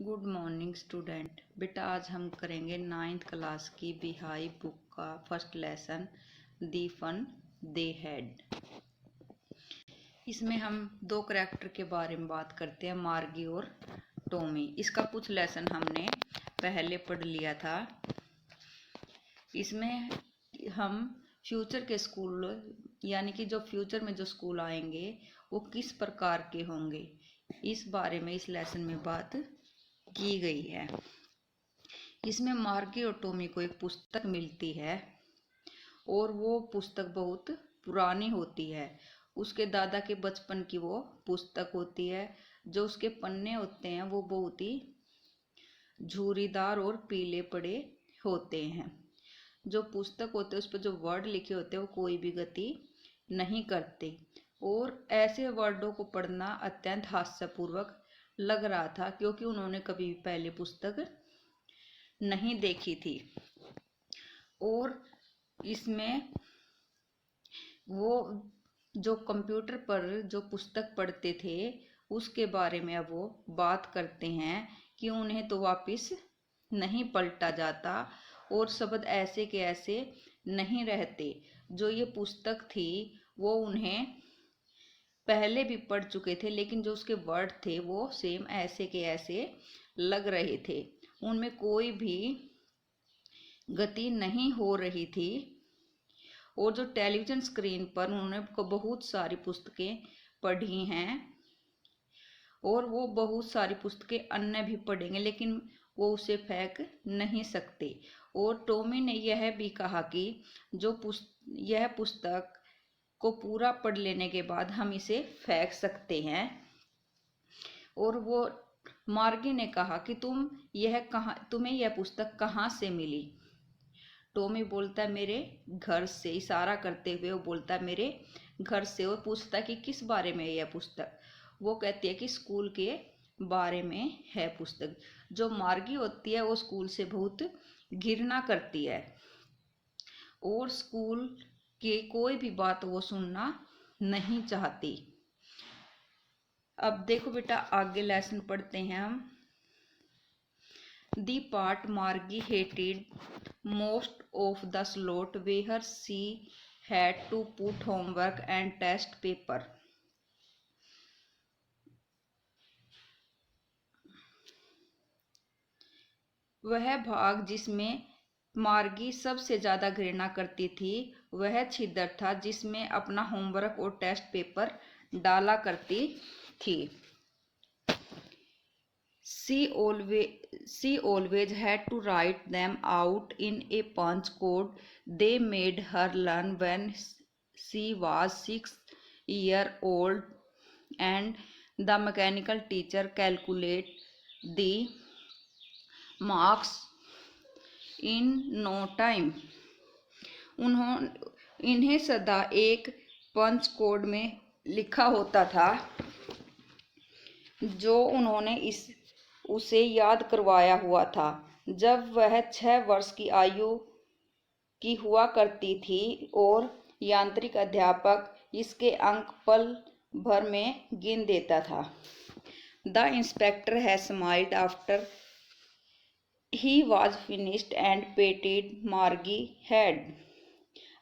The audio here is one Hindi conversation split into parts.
Good morning student. बेटा आज हम करेंगे 9th क्लास की बिहाई बुक का first lesson the fun they had. इसमें हम दो करैक्टर के बारे में बात करते हैं, मार्गी और टॉमी। इसका कुछ लेसन हमने पहले पढ़ लिया था। इसमें हम फ्यूचर के स्कूल यानी कि जो फ्यूचर में जो स्कूल आएंगे वो किस प्रकार के होंगे, इस बारे में इस लेसन में बात की गई है। इसमें मार्गी और टॉमी को एक पुस्तक मिलती है और वो पुस्तक बहुत पुरानी होती है। उसके दादा के बचपन की वो पुस्तक होती है। जो उसके पन्ने होते हैं वो बहुत ही झूरीदार और पीले पड़े होते हैं। जो पुस्तक होते हैं उस पर जो वर्ड लिखे होते हैं वो कोई भी गति नहीं करते और ऐसे वर्डों को पढ़ना अत्यंत हास्यपूर्वक लग रहा था क्योंकि उन्होंने कभी पहले पुस्तक नहीं देखी थी। और इसमें वो जो कंप्यूटर पर जो पुस्तक पढ़ते थे उसके बारे में अब वो बात करते हैं कि उन्हें तो वापस नहीं पलटा जाता और शब्द ऐसे के ऐसे नहीं रहते। जो ये पुस्तक थी वो उन्हें पहले भी पढ़ चुके थे, लेकिन जो उसके वर्ड थे वो सेम ऐसे के ऐसे लग रहे थे। उनमें कोई भी गति नहीं हो रही थी। और जो टेलीविज़न स्क्रीन पर उन्होंने बहुत सारी पुस्तकें पढ़ी हैं और वो बहुत सारी पुस्तकें अन्य भी पढ़ेंगे, लेकिन वो उसे फेंक नहीं सकते। और टॉमी ने यह भी कहा कि यह पुस्तक को पूरा पढ़ लेने के बाद हम इसे फेंक सकते हैं। और वो मार्गी ने कहा कि तुम्हें यह पुस्तक कहाँ से मिली। टॉमी बोलता है मेरे घर से, इशारा करते हुए वो बोलता है मेरे घर से। और पूछता है कि किस बारे में है यह पुस्तक। वो कहती है कि स्कूल के बारे में है पुस्तक। जो मार्गी होती है वो स्कूल से बहुत घृणा करती है और स्कूल की कोई भी बात वो सुनना नहीं चाहती। अब देखो बेटा आगे लेसन पढ़ते हैं हम। The part Margie hated most of the slot where she had to put homework and test paper. वह भाग जिसमें मार्गी सबसे ज़्यादा घृणा करती थी वह छिद्र था जिसमें अपना होमवर्क और टेस्ट पेपर डाला करती थी। She always had to write them out in a punch code they made her learn when she was 6 years old, and the mechanical teacher calculate the marks in no time. इन्हें सदा एक पंच कोड में लिखा होता था जो उन्होंने उसे याद करवाया हुआ था। जब वह 6 वर्ष की आयु की हुआ करती थी और यांत्रिक अध्यापक इसके अंक पल भर में गिन देता था। The inspector has smiled after he was finished and patted Margie head.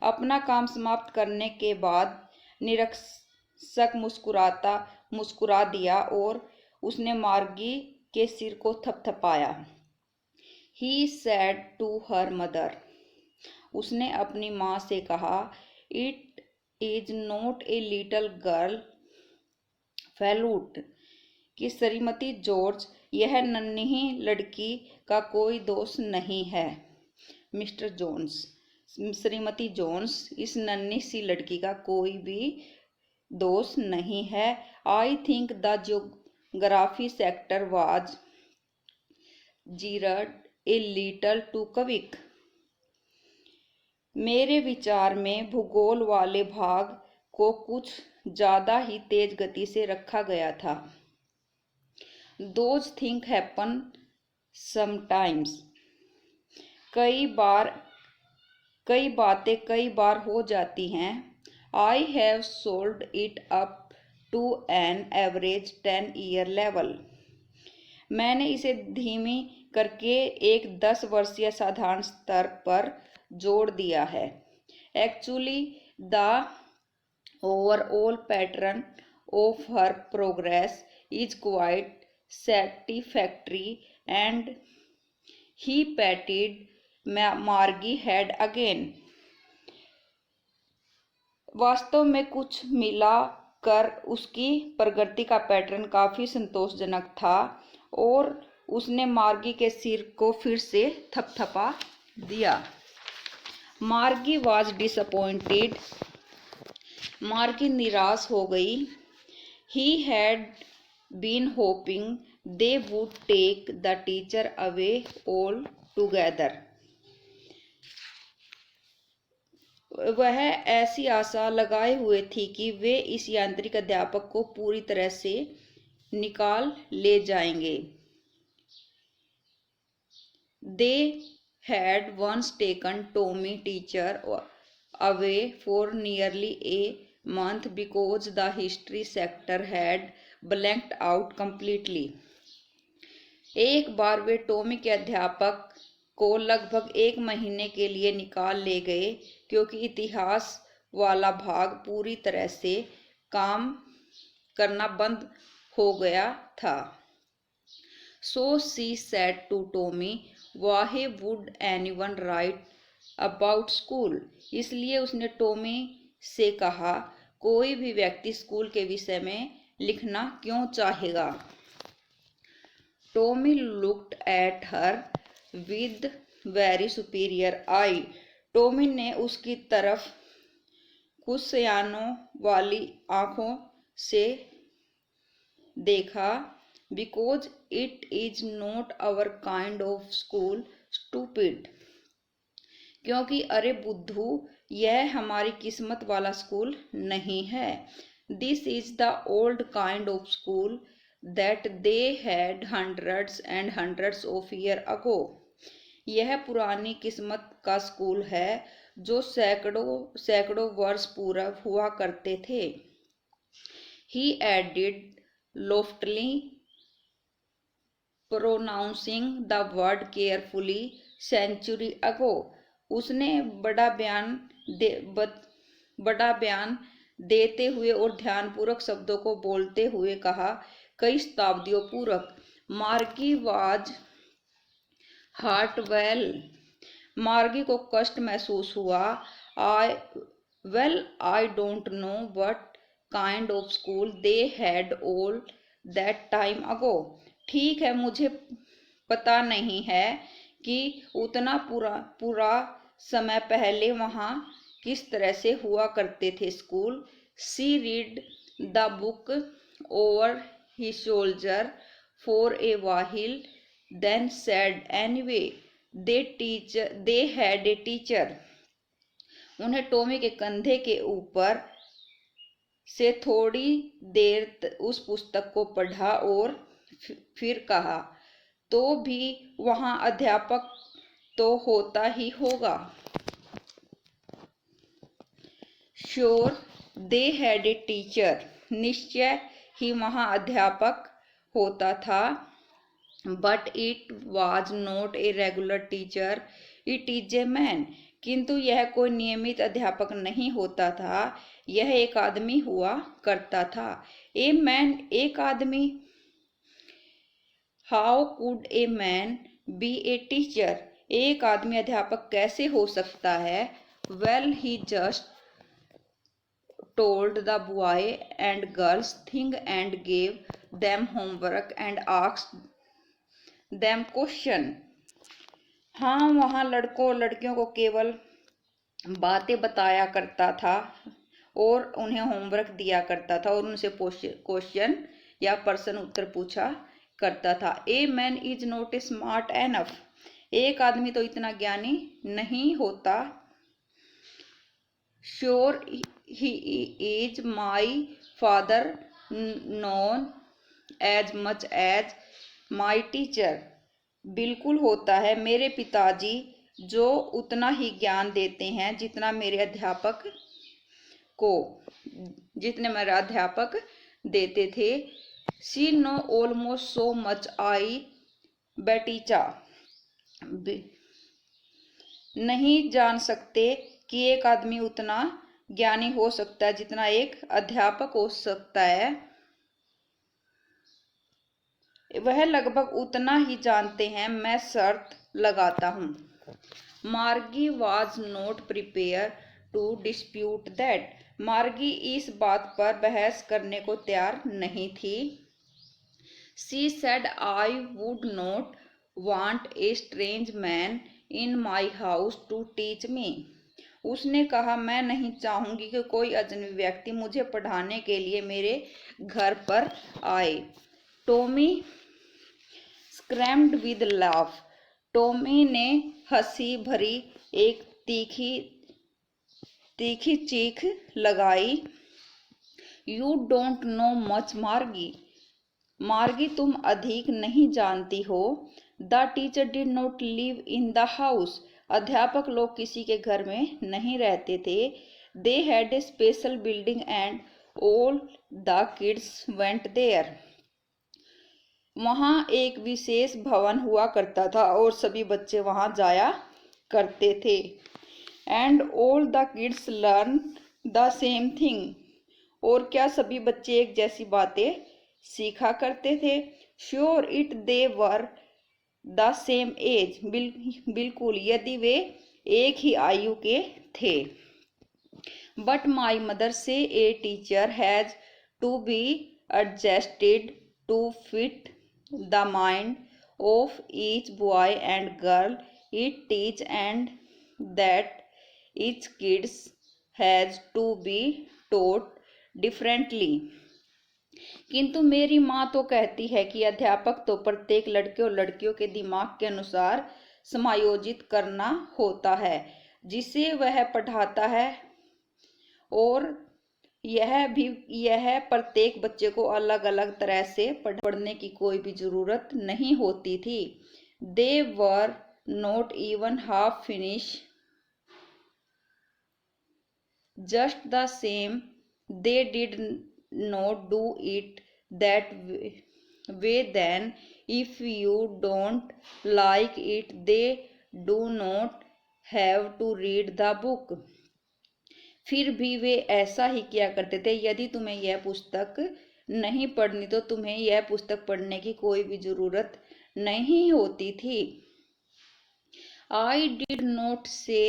अपना काम समाप्त करने के बाद निरीक्षक मुस्कुरा दिया और उसने मार्गी के सिर को थपथपाया। He said to her mother. उसने अपनी माँ से कहा, It is not a little girl फेलूट कि श्रीमती जॉर्ज यह नन्ही लड़की का कोई दोष नहीं है। मिस्टर जोन्स, श्रीमती जोन्स इस नन्ही सी लड़की का कोई भी दोष नहीं है। I think the geography sector was geared a little too quick. मेरे विचार में भूगोल वाले भाग को कुछ ज़्यादा ही तेज गति से रखा गया था। Those things happen sometimes. कई बातें कई बार हो जाती हैं। I have solved it up to an average 10-year level. मैंने इसे धीमी करके एक 10 वर्षीय साधारण स्तर पर जोड़ दिया है। Actually the overall pattern of her progress is quite satisfactory and he patted मार्गी हेड अगेन। वास्तव में कुछ मिला कर उसकी प्रगति का पैटर्न काफी संतोषजनक था और उसने मार्गी के सिर को फिर से थपथपा दिया। मार्गी वॉज डिसअपॉइंटेड। मार्गी निराश हो गई। He had been hoping they would take the teacher away all together. वह ऐसी आशा लगाए हुए थी कि वे इस यांत्रिक अध्यापक को पूरी तरह से निकाल ले जाएंगे। They had once taken Tommy teacher away for nearly a month because the history sector had blanked out completely। एक बार वे टॉमी के अध्यापक को लगभग 1 महीने के लिए निकाल ले गए क्योंकि इतिहास वाला भाग पूरी तरह से काम करना बंद हो गया था। So she said to Tommy, why would anyone write about school? इसलिए उसने टॉमी से कहा, कोई भी व्यक्ति स्कूल के विषय में लिखना क्यों चाहेगा। Tommy looked at her with very superior eye. Tommy ने उसकी तरफ कुछ सयानों वाली आंखों से देखा। Because it is not our kind of school stupid. क्योंकि अरे बुद्धू, यह हमारी किस्मत वाला स्कूल नहीं है। This is the old kind of school that they had hundreds and hundreds of year ago. यह पुरानी किस्मत का स्कूल है जो सैकड़ों वर्ष पूर्व हुआ करते थे। ही added loftily, pronouncing the word carefully, century ago। उसने बड़ा बयान देते हुए और ध्यानपूर्वक शब्दों को बोलते हुए कहा, कई शताब्दियों पूर्व। मार्गी वाज हार्ट वेल। मार्गी को कष्ट महसूस हुआ। I don't know what kind of school they had all that time ago. ठीक है, मुझे पता नहीं है कि उतना पूरा समय पहले वहाँ किस तरह से हुआ करते थे school. She read the book over he shoulder for a while then said anyway they had a teacher. उन्हें टॉमी के कंधे के ऊपर से थोड़ी देर उस पुस्तक को पढ़ा और फिर कहा, तो भी वहाँ अध्यापक तो होता ही होगा। Sure they had a teacher. निश्चय ही वहाँ अध्यापक होता था। But it was not a regular teacher, it is a man. किंतु यह कोई नियमित अध्यापक नहीं होता था, यह एक आदमी हुआ करता था। ए मैन, एक आदमी। How could a man B a teacher? एक आदमी अध्यापक कैसे हो सकता है? Well, he just told the boy and girls thing and gave them homework and asked them question. हाँ, वहाँ लड़कों और लड़कियों को केवल बातें बताया करता था और उन्हें होमवर्क दिया करता था और उनसे क्वेश्चन या प्रश्न उत्तर पूछा करता था। A man is not a smart enough. एक आदमी तो इतना ज्ञानी नहीं होता। Sure he is my father known as much as my teacher. बिल्कुल होता है, मेरे पिताजी जो उतना ही ज्ञान देते हैं जितने मेरे अध्यापक देते थे। She know almost so much I बेटीचा। नहीं जान सकते कि एक आदमी उतना ज्ञानी हो सकता है जितना एक अध्यापक हो सकता है। वह लगभग उतना ही जानते हैं, मैं शर्त लगाता हूँ। Margie was not prepare to dispute that. Margie इस बात पर बहस करने को तैयार नहीं थी। She said I would not want a strange man in my house to teach me. उसने कहा, मैं नहीं चाहूंगी कि कोई अजनबी व्यक्ति मुझे पढ़ाने के लिए मेरे घर पर आए। Tommy screamed with laugh. Tommy ने हंसी भरी एक तीखी तीखी चीख लगाई। यू डोंट नो मच मार्गी। मार्गी, तुम अधिक नहीं जानती हो। The teacher did not live in the house. अध्यापक लोग किसी के घर में नहीं रहते थे। They had a special building and all the kids went there. वहाँ एक विशेष भवन हुआ करता था और सभी बच्चे वहाँ जाया करते थे। And all the kids learn the same thing. और क्या सभी बच्चे एक जैसी बातें सीखा करते थे? Sure it they were the same age. बिल्कुल, यदि वे एक ही आयु के थे। But my mother say a teacher has to be adjusted to fit the mind of each boy and girl it teach and that each kids has to be taught differently. किंतु मेरी माँ तो कहती है कि अध्यापक तो प्रत्येक लड़के और लड़कियों के दिमाग के अनुसार समायोजित करना होता है जिसे वह पढ़ाता है, और यह प्रत्येक बच्चे को अलग अलग तरह से पढ़ने की कोई भी जरूरत नहीं होती थी। They were not even half finish just the same. They did not do it that way then. If you don't like it, they do not have to read the book. फिर भी वे ऐसा ही किया करते थे। यदि तुम्हें यह पुस्तक नहीं पढ़नी तो तुम्हें यह पुस्तक पढ़ने की कोई भी जरूरत नहीं होती थी। I did not say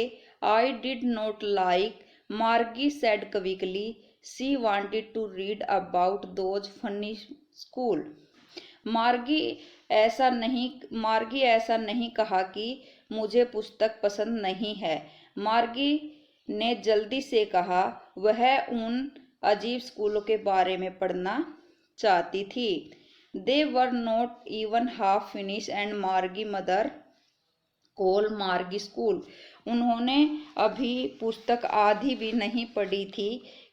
I did not like, Margie said quickly. She wanted to read about those funny school. मार्गी ऐसा नहीं कहा कि मुझे पुस्तक पसंद नहीं है। मार्गी ने जल्दी से कहा, वह उन अजीब स्कूलों के बारे में पढ़ना चाहती थी। They were not even half finished and Margie mother call मार्गी स्कूल। उन्होंने अभी पुस्तक आधी भी नहीं पढ़ी थी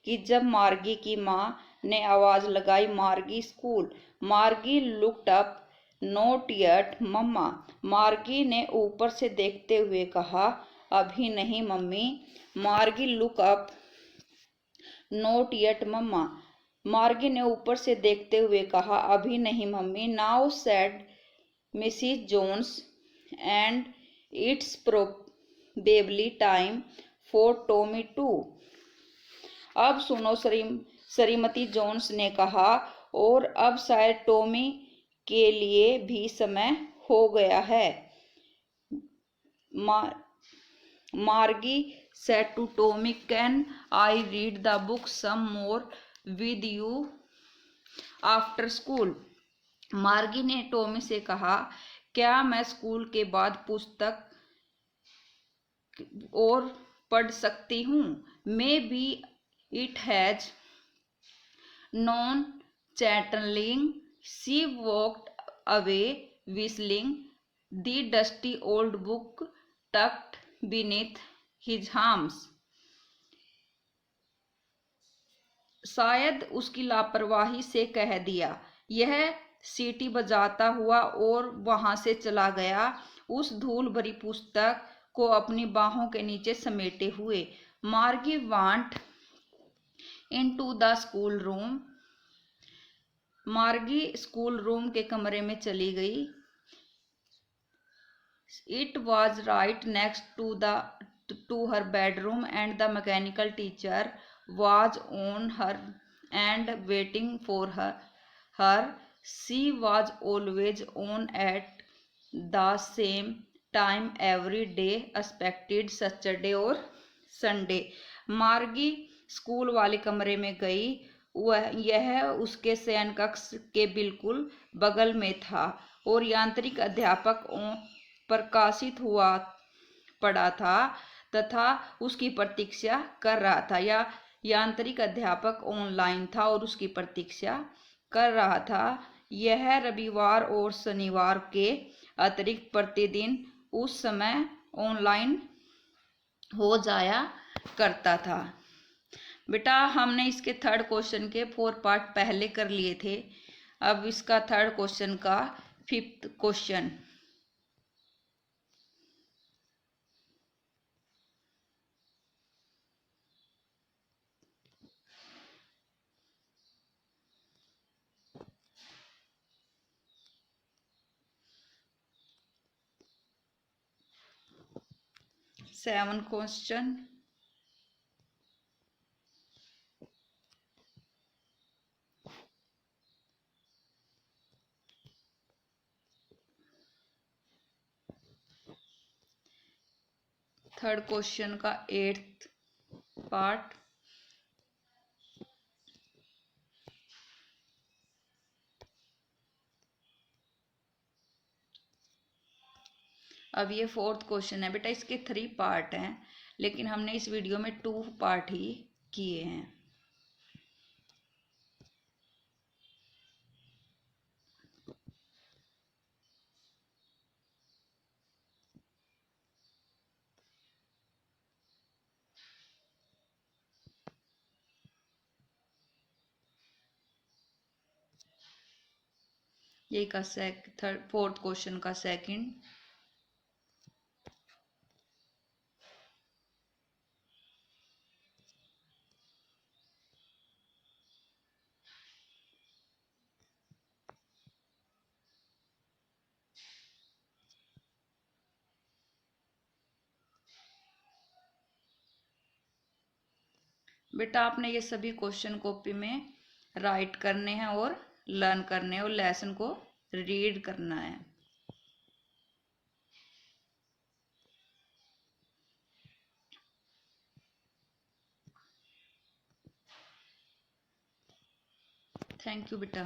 कि जब मार्गी की माँ ने आवाज लगाई, मार्गी स्कूल। मार्गी looked up. Not yet mamma. Margie ने ऊपर से देखते हुए कहा, अभी नहीं mummy. Margie look up. Not yet mamma. Margie ने ऊपर से देखते हुए कहा, अभी नहीं mummy. Now said Mrs Jones, and it's probably time for Tommy too. अब सुनो, श्रीमती जोन्स ने कहा, और अब शायद टॉमी के लिए भी समय हो गया है। मार्गी said to Tommy, can I read the book some more with you after school? मार्गी ने टॉमी से कहा, क्या मैं स्कूल के बाद पुस्तक और पढ़ सकती हूँ? May be it has nonchalantly. She walked away whistling, the dusty old book tucked beneath his arms. शायद उसकी लापरवाही से कह दिया। यह सीटी बजाता हुआ और वहां से चला गया, उस धूल भरी पुस्तक को अपनी बाहों के नीचे समेटे हुए। मार्गी want into the school room. मार्गी स्कूल रूम के कमरे में चली गई। It was right next to her bedroom, and the mechanical teacher was on her and waiting for her. She was always on at the same time every day excepted Saturday और Sunday. मार्गी स्कूल वाले कमरे में गई। यह उसके शयन कक्ष के बिल्कुल बगल में था और यांत्रिक अध्यापक प्रकाशित हुआ पड़ा था तथा उसकी प्रतीक्षा कर रहा था, या यांत्रिक अध्यापक ऑनलाइन था और उसकी प्रतीक्षा कर रहा था। यह रविवार और शनिवार के अतिरिक्त प्रतिदिन उस समय ऑनलाइन हो जाया करता था। बेटा हमने इसके थर्ड क्वेश्चन के 4 पार्ट पहले कर लिए थे। अब इसका थर्ड क्वेश्चन का 5th question. Seven question. Third question का 8th पार्ट। अब ये 4th क्वेश्चन है बेटा। इसके 3 पार्ट हैं, लेकिन हमने इस वीडियो में 2 पार्ट ही किए हैं। ये का 4th क्वेश्चन का सेकंड। बेटा आपने ये सभी क्वेश्चन कॉपी में राइट करने हैं और लर्न करने हैं और लेसन को रीड करना है। थैंक यू बेटा।